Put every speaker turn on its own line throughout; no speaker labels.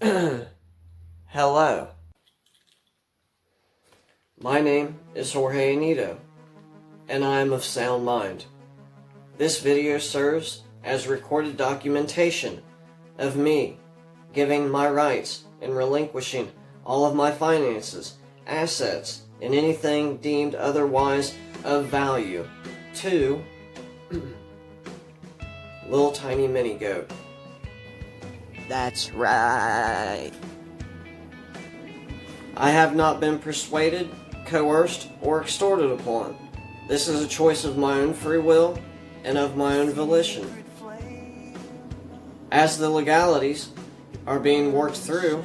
Hello. My name is Jorge Anito, and I am of sound mind. This video serves as recorded documentation of me giving my rights and relinquishing all of my finances, assets, and anything deemed otherwise of value to little tiny mini goat.
That's right.
I have not been persuaded, coerced, or extorted upon. This is a choice of my own free will and of my own volition. As the legalities are being worked through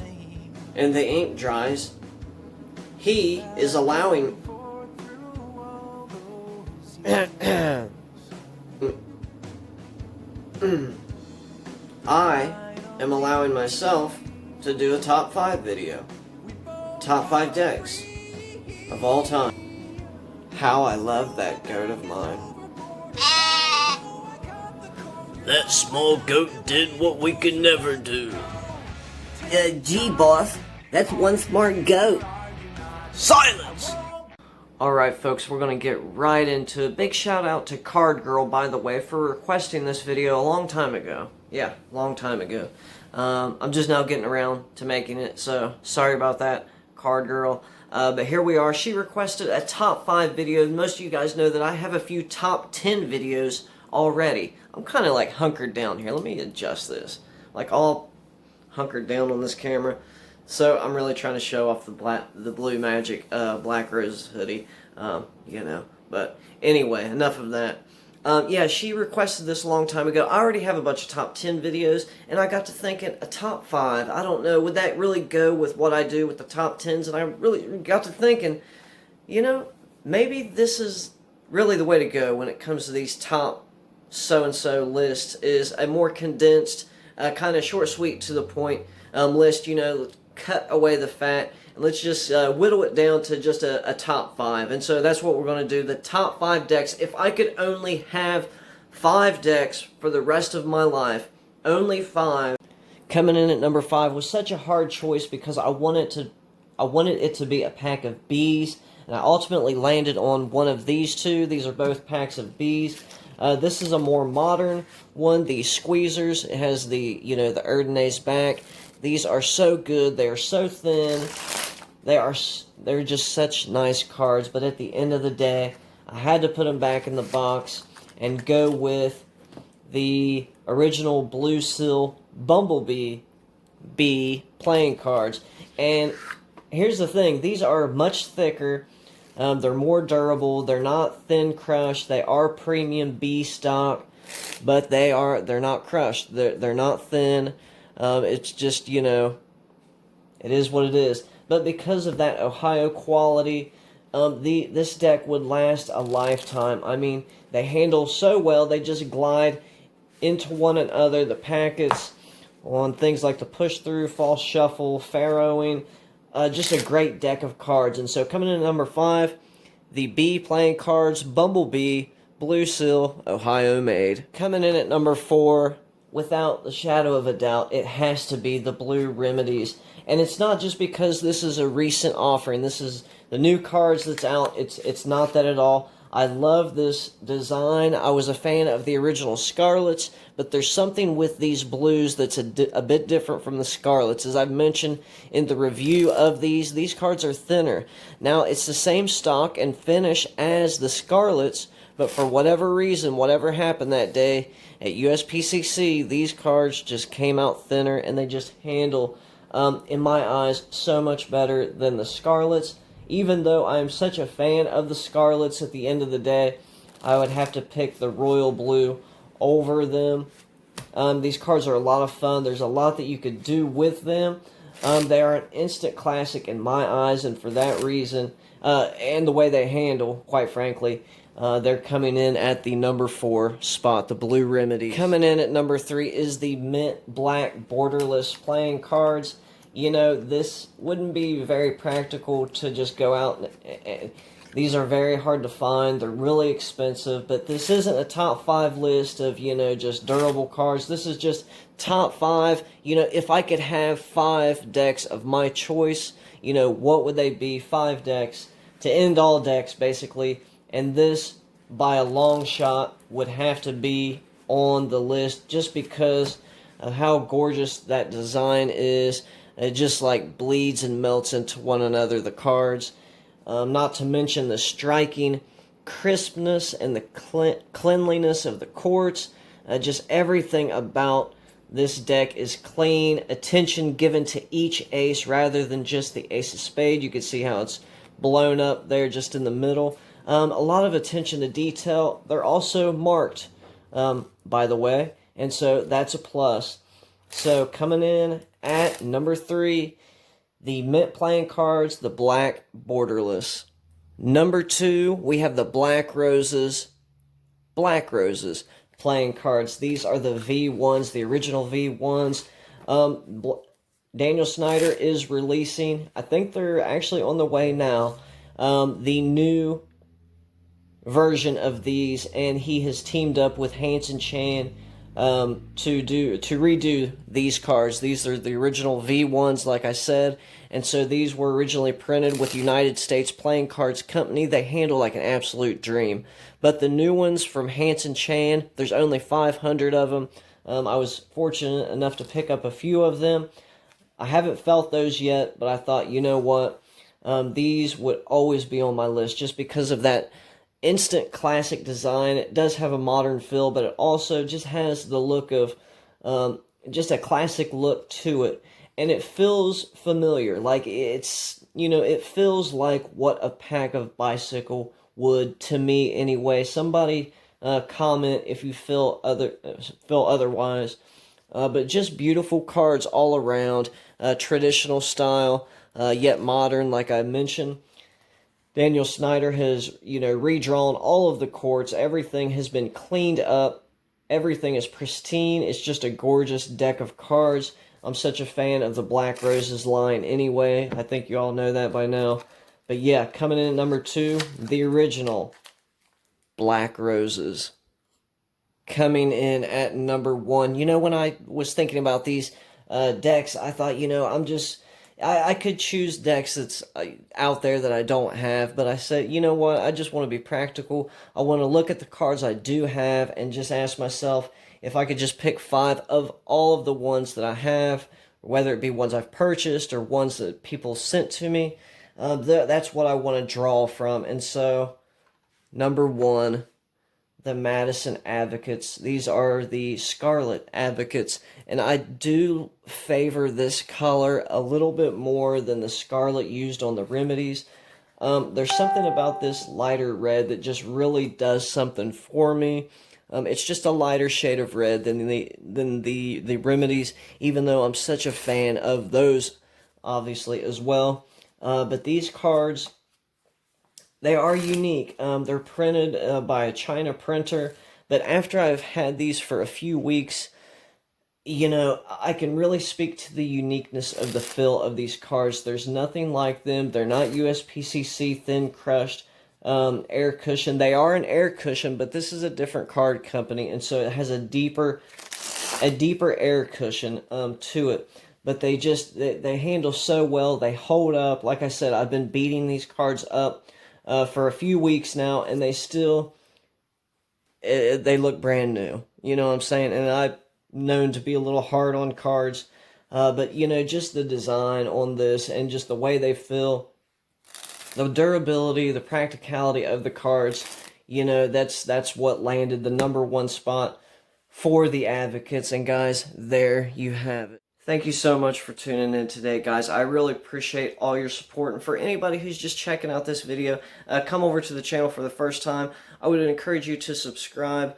and the ink dries, he is allowing I am allowing myself to do a top 5 video. Top 5 decks of all time. How I love that goat of mine.
That small goat did what we could never do.
Gee, boss, that's one smart goat.
Silence!
Alright folks, we're going to get right into it. Big shout out to Cardgirl, by the way, for requesting this video a long time ago. Yeah, long time ago. I'm just now getting around to making it, so sorry about that, Cardgirl. But here we are. She requested a top 5 video. Most of you guys know that I have a few top 10 videos already. I'm kind of like hunkered down here. Let me adjust this. Like all hunkered down on this camera. So I'm really trying to show off the Blue Magic Black Rose hoodie. You know. But anyway, enough of that. Yeah, she requested this a long time ago. I already have a bunch of top 10 videos, and I got to thinking, a top 5, I don't know, would that really go with what I do with the top 10s? And I really got to thinking, you know, maybe this is really the way to go when it comes to these top so-and-so lists, is a more condensed, kind of short, sweet, to the point list, you know, cut away the fat. Let's just whittle it down to just a top 5. And so that's what we're going to do, the top 5 decks. If I could only have 5 decks for the rest of my life, only 5. Coming in at number 5 was such a hard choice because I wanted it to be a pack of Bs, and I ultimately landed on one of these two. These are both packs of Bs. This is a more modern one, the Squeezers. It has the, you know, the Erdnase back. These are so good. They are so thin. They're just such nice cards. But at the end of the day, I had to put them back in the box and go with the original Blue Seal Bumblebee B playing cards. And here's the thing. These are much thicker. They're more durable. They're not thin crushed. They are premium B stock, but they're not crushed. They're not thin. It's just, you know, it is what it is. But because of that Ohio quality, this deck would last a lifetime. I mean, they handle so well, they just glide into one another. The packets on things like the push through, false shuffle, farrowing, just a great deck of cards. And so coming in at number 5, the B playing cards, Bumblebee, Blue Seal, Ohio made. Coming in at number 4, without the shadow of a doubt, it has to be the Blue Remedies. And it's not just because this is a recent offering. This is the new cards that's out. It's not that at all. I love this design. I was a fan of the original Scarlets, but there's something with these blues that's a bit different from the Scarlets. As I've mentioned in the review of these cards are thinner. Now, it's the same stock and finish as the Scarlets, but for whatever reason, whatever happened that day at USPCC, these cards just came out thinner, and they just handle, in my eyes, so much better than the Scarlets. Even though I am such a fan of the Scarlets, at the end of the day, I would have to pick the Royal Blue over them. These cards are a lot of fun. There's a lot that you could do with them. They are an instant classic in my eyes, and for that reason, and the way they handle, quite frankly, they're coming in at the number 4 spot, the Blue Remedy. Coming in at number 3 is the Mint Black Borderless playing cards. You know, this wouldn't be very practical to just go out These are very hard to find. They're really expensive, but this isn't a top 5 list of, just durable cards. This is just top 5. If I could have 5 decks of my choice, what would they be? 5 decks to end all decks, basically. And this, by a long shot, would have to be on the list just because of how gorgeous that design is. It just like bleeds and melts into one another, the cards. Not to mention the striking crispness and the cleanliness of the quartz. Just everything about this deck is clean. Attention given to each ace rather than just the ace of spade. You can see how it's blown up there just in the middle. A lot of attention to detail. They're also marked, by the way, and so that's a plus. So coming in at number 3, the mint playing cards, the black Borderless. Number 2, we have the Black Roses playing cards. These are the V1s, the original V1s. Daniel Snyder is releasing, I think they're actually on the way now, the new version of these, and he has teamed up with Hanson Chan to redo these cards. These are the original V1s, like I said, and so these were originally printed with United States Playing Cards Company. They handle like an absolute dream. But the new ones from Hanson Chan, there's only 500 of them. I was fortunate enough to pick up a few of them. I haven't felt those yet, but I thought, you know what, these would always be on my list just because of that instant classic design. It does have a modern feel, but it also just has the look of just a classic look to it, and it feels familiar. Like it's, it feels like what a pack of bicycle would to me anyway. Somebody comment if you feel otherwise. But just beautiful cards all around, traditional style, yet modern, like I mentioned. Daniel Snyder has, redrawn all of the quartz. Everything has been cleaned up. Everything is pristine. It's just a gorgeous deck of cards. I'm such a fan of the Black Roses line anyway. I think you all know that by now. But yeah, coming in at number 2, the original Black Roses. Coming in at number 1. When I was thinking about these decks, I thought, I could choose decks that's out there that I don't have, but I said, you know what, I just want to be practical. I want to look at the cards I do have and just ask myself if I could just pick 5 of all of the ones that I have, whether it be ones I've purchased or ones that people sent to me. That's what I want to draw from. And so, number 1, the Madison Advocates. These are the Scarlet Advocates, and I do favor this color a little bit more than the Scarlet used on the Remedies. There's something about this lighter red that just really does something for me. It's just a lighter shade of red than the Remedies, even though I'm such a fan of those, obviously, as well. But these cards, they are unique. They're printed by a China printer, but after I've had these for a few weeks, I can really speak to the uniqueness of the feel of these cards. There's nothing like them. They're not USPCC thin crushed air cushion. They are an air cushion, but this is a different card company, and so it has a deeper air cushion to it. But they handle so well. They hold up. Like I said, I've been beating these cards up for a few weeks now, and they still they look brand new. You know what I'm saying? And I'm known to be a little hard on cards, but just the design on this and just the way they feel, the durability, the practicality of the cards, that's what landed the number 1 spot for the Advocates. And guys, there you have it. Thank you so much for tuning in today, guys. I really appreciate all your support. And for anybody who's just checking out this video, come over to the channel for the first time, I would encourage you to subscribe.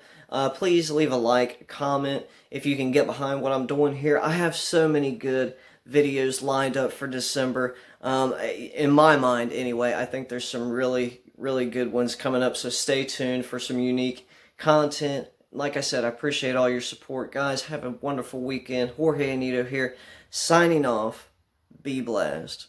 Please leave a like, comment, if you can get behind what I'm doing here. I have so many good videos lined up for December. In my mind, anyway, I think there's some really, really good ones coming up. So stay tuned for some unique content. Like I said, I appreciate all your support. Guys, have a wonderful weekend. Jorge Anito here, signing off. Be blessed.